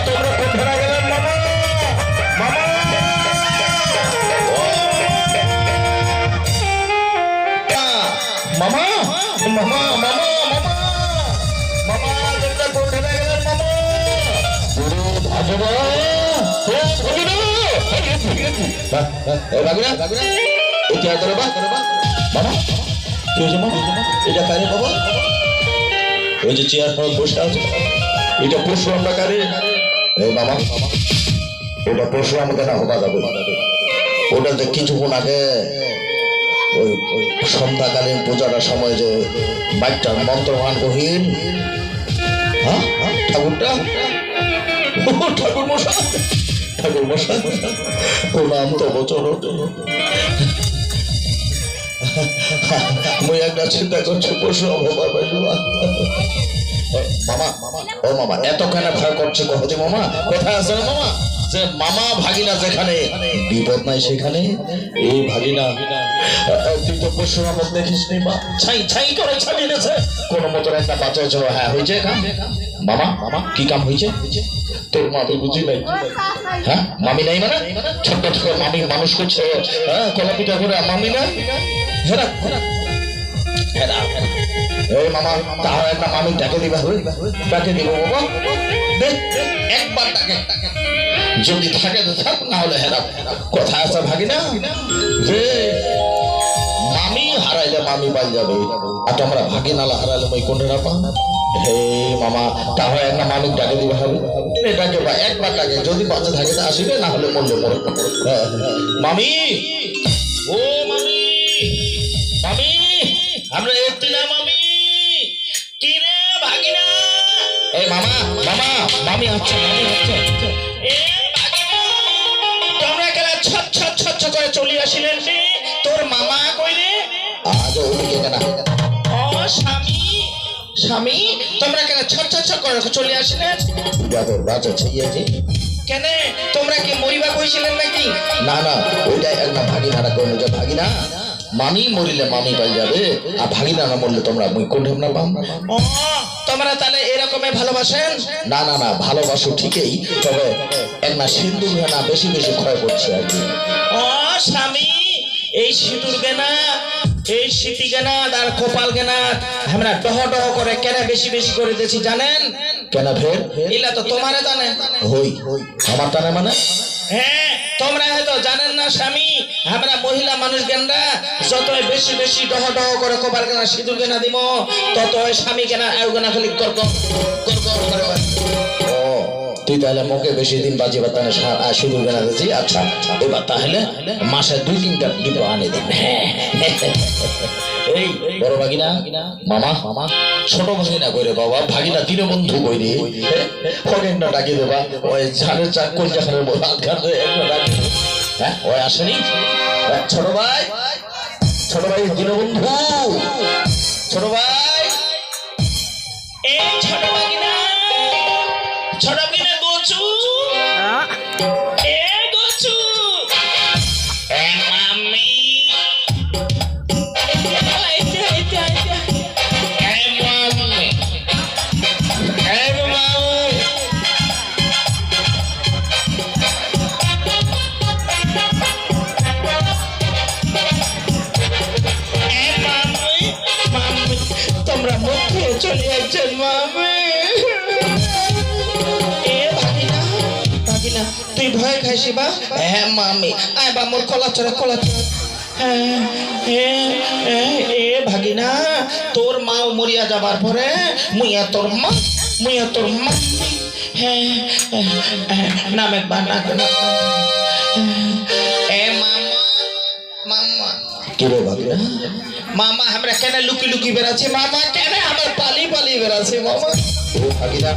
তোমরা কোথায় গেলেন মামা? মামা মামা মামা মামা মামা মামা তোমরা কোথায় গেলেন মামা? এটা কারে বাবা? ওই যে চেয়ার ফল বসে আছে, এটা পরশুরাম না কারে? মামা ওটা পরশুরাম কেন হবা যাবে? ওটা যে কিছুক্ষণ আগে ওই সন্ধ্যাকালীন পূজাটার সময় যে বাইকটার মন্ত্রগান কহিন, হ্যাঁ ঠাকুরটা, ঠাকুর মশাই, ঠাকুর মশাই প্রণাম তো বচন। মুই একটা চিন্তা করছি পরশুরাম হবার পাইলো। মামা ও মামা এতখানে ভয় করছে কহতে মামা? কোথায় আছে মামা? যে মামা ভাগিনা যেখানে বিপদ নাই সেখানে এই ভাগিনা। তুই তো পরশুরাম দেখিস নি মা, ছাই ছাই করে ছাড়িয়েছে কোনো মতো একটা বাচ্চা ছিল। হ্যাঁ হয়েছে কাম মামা? মামা কি কাম হয়েছে? তোর মা তুই বুঝি নাই? হ্যাঁ মামি নাই মানে ছোট্ট ছোট মামি মানুষ করছে, হ্যাঁ কলা পিঠা করে মামি নাই। হেরা হেরা এই মামা তাহার একটা মামি ডাকে দিবা, ডাকে দিব বাবা, একবার ডাকে, যদি থাকে তো থাক, না হলে হেরা। কথা আছে ভাগিনা যে মামি হারাইলে মামি পাই যাবে, আর তোমরা ভাগিনালা হারাইলে মই কোন না পা। হে মামা তাহলে একটা মামি ডাকে দিবা হবে, ডাকে বা একবার ডাকে, যদি বাচ্চা থাকে আসিবে, না হলে মরলে মরে। মামি ও মামি, মামি আমরা একটি না মামি, কি রে ভাগিনা? এই মামা মামা মামি হচ্ছে, মামি হচ্ছে। এ ভাগিনা তোমরা কেন ছট ছট ছট করে চলে আসিলেন রে? তোর মামা কই রে? আজ ওদিকে কেন? ও স্বামী, স্বামী তোমরা কেন ছট ছট করে চলে আসিলেন? যাদের বাচ্চা ছিয়েছে কেন? তোমরা কি মরিবা কইছিলেন নাকি? না না ওইটাই একটা ভাগিনারা কইল যে ভাগিনা মামি মরিলে মামি পাই যাবে, আর ভাগিনা না মরলে তোমরা মই কোন ঢেমনা পাম। ও তোমরা তাহলে এরকমই ভালোবাসেন? না না না ভালোবাসো ঠিকই, তবে একটা সিঁদুর গেনা বেশি বেশি ক্ষয় করছে আর কি। ও স্বামী এই সিঁদুর গেনা, এই সিটি গেনা আর কপাল গেনা আমরা ডহ ডহ করে কেন বেশি বেশি করে দিয়েছি জানেন? কেন ফের? এলা তো তোমারে জানে। হই আমার জানে মানে? হ্যাঁ তোমরা হয়তো জানেন না স্বামী, আমরা মহিলা মানুষ গেনরা যতই বেশি বেশি ডহ ডহ করে কপাল গেনা সিঁদুর গেনা দিব, ততই স্বামী গেনা আউ গেনা খালি গর্গ গর্গ করে। ও তুই তাহলে মুখে বেশি দিন বাজি বাতানে সিঁদুর গেনা দিয়েছি। আচ্ছা এবার তাহলে মাসে 2-3টা ডিব্বা আনে দিন। এই বড় ভাগিনা মামা, মামা ছোট ভাগিনা কইরে বাবা, ভাগিনা দীনবন্ধু কইরে ফকেনটা ডাকি দেবা, ওই ঝাড়ের চাক কলজাখানের মতো আটকান একটা ডাকি। হ্যাঁ ওই আসেনি ছোট ভাই, ছোট ভাই দীনবন্ধু, ছোট ভাই। এই ছোট ভাগিনা, ছোট ভাগিনা গোচু, এ গোচু, এ মামি চলে আসছেন মামি। এ ভাগিনা, ভাগিনা তুই ভয় খাইছি বা? হ্যাঁ মামি আয় বা মোর কলা চড়া কলা চড়া। এ ভাগিনা তোর মাও মরিয়া যাবার পরে মুইয়া তোর মা, মুইয়া তোর মা। হ্যাঁ নাম একবার না। এ মামা, মামা কি রে ভাগিনা? মামা আমরা কেন লুকি লুকি বেড়াচ্ছি? মামা কেন আমার পালি পালি বেড়াচ্ছি? মামা ও ভাগিনা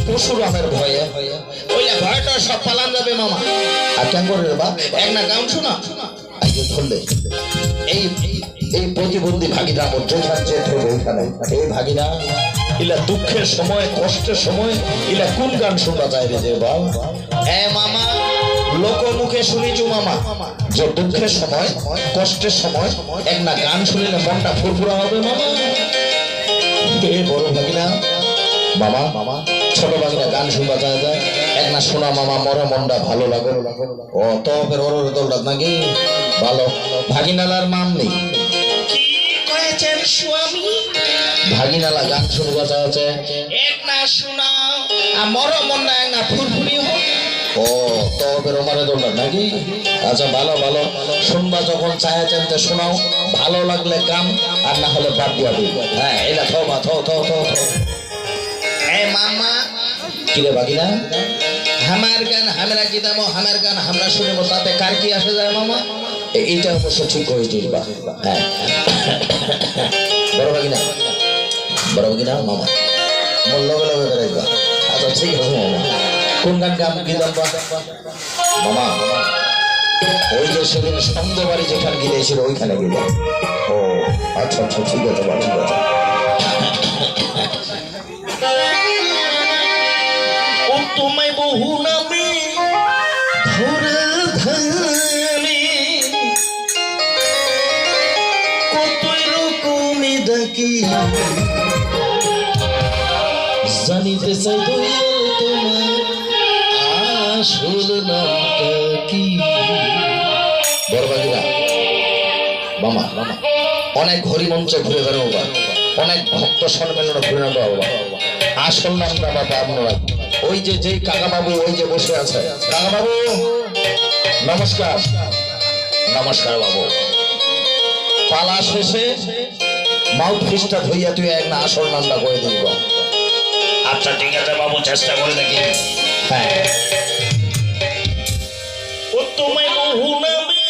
পরশুরামের ভয়ে, ওইলা ভয়টা সব পালান যাবে মামা। আর কেন করে বা এক না গাউন শোনা আজকে ধরলে এই এই প্রতিবন্ধী ভাগিনা আমার যেখানে যেতে হবে ওইখানে। এই ভাগিনা ইলা দুঃখের সময় কষ্টের সময় ইলা কোন গান শোনা যায় রে যে বাল? হ্যাঁ মামা লোকমুখে শুনেছি মামা যে দুঃখের সময় কষ্টের সময় এক না গান শুনলে মনটা ফুরফুরা হবে মামা। বড় ভাগিনা মামা, মামা ছোট ভাগিনা গান শুনবা যায় যায়। এক না শোনা মামা মরে মনটা ভালো লাগে ও তবের ওর দৌড়াত নাকি ভালো ভাগিনালার মান নেই কি কয়েছেন স্বামী ভাগিনালা গান শুনবা চাচ্ছে এক না শোনা মর মন না এক না ফুরফুরি হোক ও তবের ওমারে দৌড়াত নাকি আচ্ছা ভালো ভালো শুনবা যখন চাইছেন তো শোনাও ভালো লাগলে কাম আর না হলে বাদ দিয়া দিই হ্যাঁ এটা থবা থ থ থ এ মামা কিরে ভাগিনা আমার গান আমরা গিদামো আমার গান আমরা শুনবো তাতে কার কি আসে যায় মামা এইটা অবশ্য ঠিক করেছিস বা হ্যাঁ বড় ভাগিনা মামা মোর লগে লগে বেড়াইবা আচ্ছা ঠিক আছে মামা কোন গান গান গিদাম বা মামা ওই যে সেদিন সন্ধ্যে বাড়ি যেখানে গিয়েছিল ওইখানে গিলাম ও আচ্ছা আচ্ছা ঠিক আছে বা ঠিক আছে ও তোমায় বহু নামে ধরে ধরে কতই রকমে ডাকি জানিতে চাই তোমার আসল নামটা কি বড় ভাগিনা মামা অনেক হরিমঞ্চে ঘুরে বেড়াবো বা অনেক ভক্ত সম্মেলনে ঘুরে নেবো বাবা আসল নামটা বাবা আপনারা ওই যে যেই কাকা বাবু ওই যে বসে আছে কাকা বাবু নমস্কার নমস্কার বাবু পালা শেষে মাউথ পিসটা ধইয়া তুই এক না আসল নামটা করে দিব আচ্ছা ঠিক আছে বাবু চেষ্টা করে দেখি হ্যাঁ ও তোমায় বহু নামে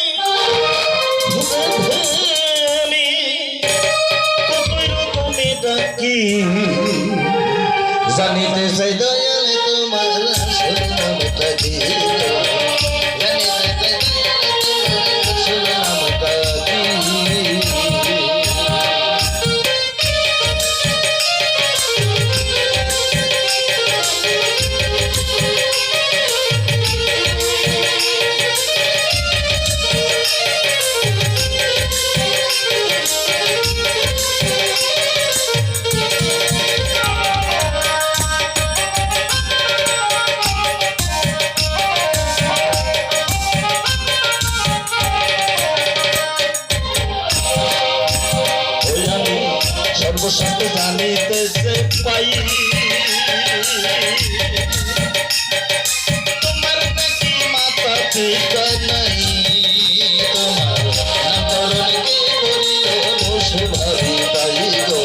ধরে কতই রকমে ডাকি জানিতে চাই দয়ালে তোমার আসল নামটা কি জানিতে চাই দয়ালে তোমার আসল নামটা সর্বশান্ত জানিতেছে পাই তোমার নাকি মাথা পিতা নাই তোমার নামকে করিল বসে ভাবি তাই গো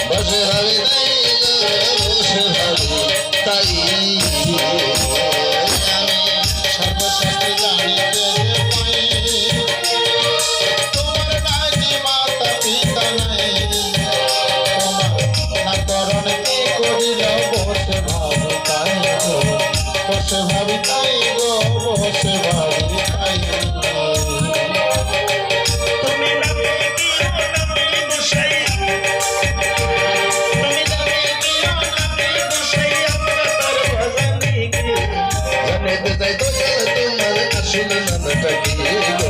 বসে ভাবি তাই গো বসে ভাবি তাই আমি সর্বশান্ত জানিতেছে পাই তোমার নাকি মাথা পিতা নাই বসে ভাবি তাই গো বসে ভাবি তাই তুমি নামে দিও নামে বসাই তুমি নামে দিও নামে বসাই আমরা তার ভজনে কি জানিতে চাই দয়ালে তোমার আসল নামটা কি গো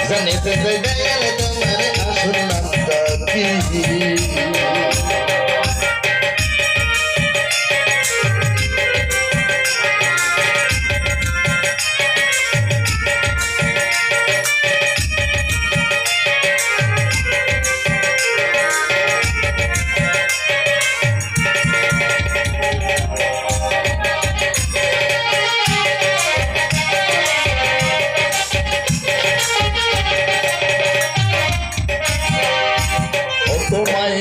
জানিতে চাই দয়ালে তোমার আসল নামটা কি তোমায়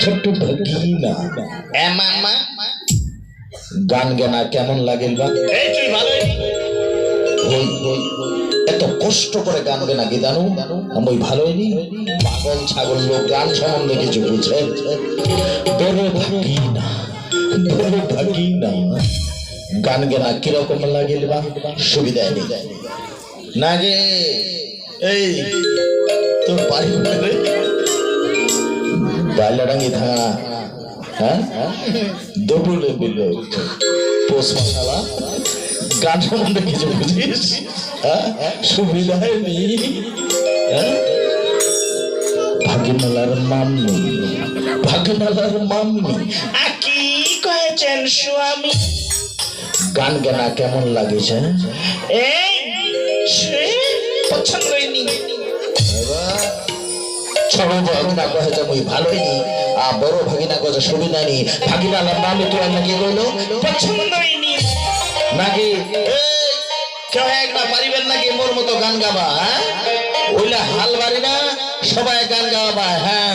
ছোট্ট ভাগিনা এ মামা গান গানা কেমন লাগে বা এই তুই ভালোই হই হই এত কষ্ট করে গান গানা কি জানো আমি ভালোই নি পাগল ছাগল লোক গান সম্বন্ধে কিছু বুঝে বড় ভাগিনা গান গানা কিরকম লাগিল বা সুবিধা নেই না গে এই তোর বাড়ি রে বাইলাডাঙ্গি থানা হ্যাঁ দবুলে বিল পোষ মশালা গান সম্বন্ধে কিছু বুঝিস হ্যাঁ সুবিধায় নেই হ্যাঁ ভাগিনালার মাম্মি কি কয়েছেন স্বামী গান গানা কেমন লাগেছে এই সে পছন্দই নি ছোট ভাগিনা কহেছে মুই ভালোই নি আর বড় ভাগিনা কহেছে সুবিধা নি ভাগিনালার নামে তো নাকি কইলো পছন্দই নি নাকি কেউ একটা পারিবেন নাকি মোর মতো গান গাবা হ্যাঁ ওইলা হাল বাড়ি না সবাই গান গাওয়া হ্যাঁ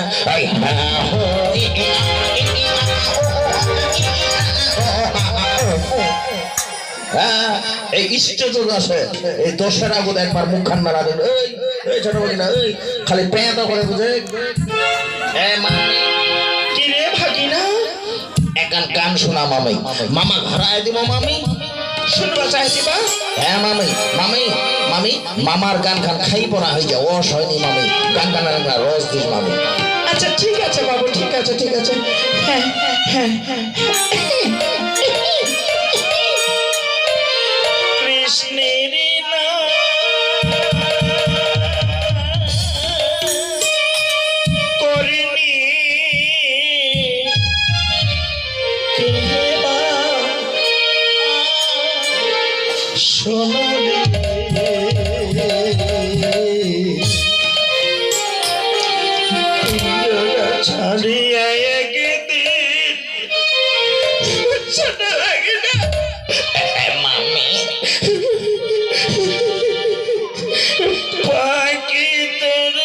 হ্যাঁ এই স্টেজ আছে এই দশের আগুন একবার মুখ খান মারা দেন এই ছোট বলি না এই খালি প্যাঁত করে বুঝে এ মামি কি রে ভাগিনা এখন গান শোনা মামি মামা ঘরায় দিব মামি শুনবা চাইছিবা হ্যাঁ মামি মামি মামি মামার গান খান খাই পড়া হয়ে যায় অস হয়নি মামি গান গান রস দিস মামি আচ্ছা ঠিক আছে বাবু ঠিক আছে ঠিক আছে হ্যাঁ হ্যাঁ কৃষ্ণের করিনি কেবা সোনালি ছাড়িয়া একদিন ছোট লাগে না মামি পাখি তোর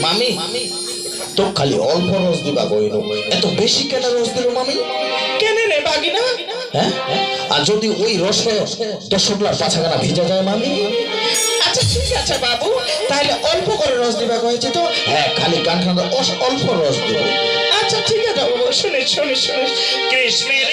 মামি মামি তো খালি অল্প রস দিবা কইলো এত বেশি কেন রস দিল মামি কেন রে বাগিনা হ্যাঁ আর যদি ওই রসে 10 গ্লাস পাছাখানা ভিজা যায় মামি আচ্ছা ঠিক আছে বাবু তাহলে অল্প করে রস দিবা কয়েছে তো হ্যাঁ খালি গান খান অল্প রস দিব আচ্ছা ঠিক আছে বাবু শুনিস কৃষ্ণের